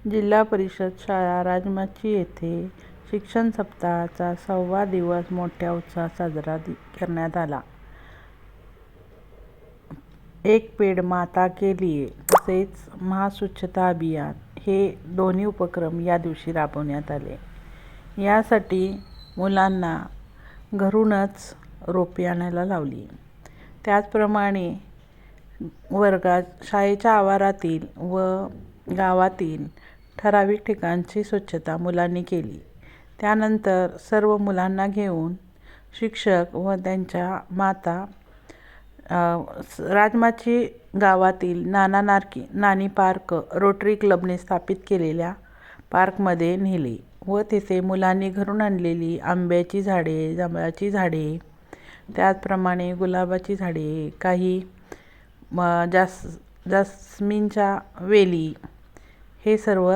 जिल्हा परिषद शाळा राजमाची येथे शिक्षण सप्ताहाचा 6वा दिवस मोठ्या उत्साहात साजरा करण्यात आला. एक पेड़ माता के लिए तसेच महास्वच्छता अभियान हे दोन्ही उपक्रम या दिवशी राबवण्यात आले. यासाठी मुलांना घरूनच रोपे आणायला लावली. त्याचप्रमाणे वर्गात, शाळेच्या आवारातील व गावातील ठराविक ठिकाणची स्वच्छता मुलांनी केली. त्यानंतर सर्व मुलांना घेऊन शिक्षक व त्यांच्या माता राजमाची गावातील नानी पार्क रोटरी क्लबने स्थापित केलेल्या पार्कमध्ये नेले व तिथे मुलांनी घरून आणलेली आंब्याची झाडे, जांभळाची झाडे, त्याचप्रमाणे गुलाबाची झाडे, काही जास्मिनच्या वेली हे सर्व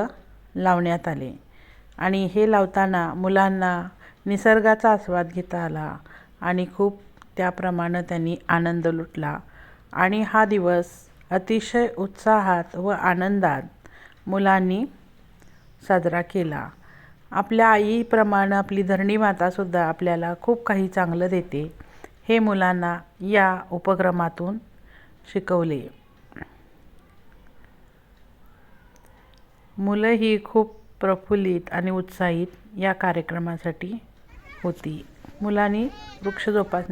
लावण्यात आले आणि हे लावताना मुलांना निसर्गाचा आस्वाद घेता आला आणि खूप त्याप्रमाणे त्यांनी आनंद लुटला आणि हा दिवस अतिशय उत्साहात व आनंदात मुलांनी साजरा केला. आपल्या आईप्रमाणे आपली धरणी मातासुद्धा आपल्याला खूप काही चांगलं देते हे मुलांना या उपक्रमातून शिकवले. मुलं ही खूप प्रफुल्लित आणि उत्साहित या कार्यक्रमासाठी होती. मुलांनी वृक्ष जोपासना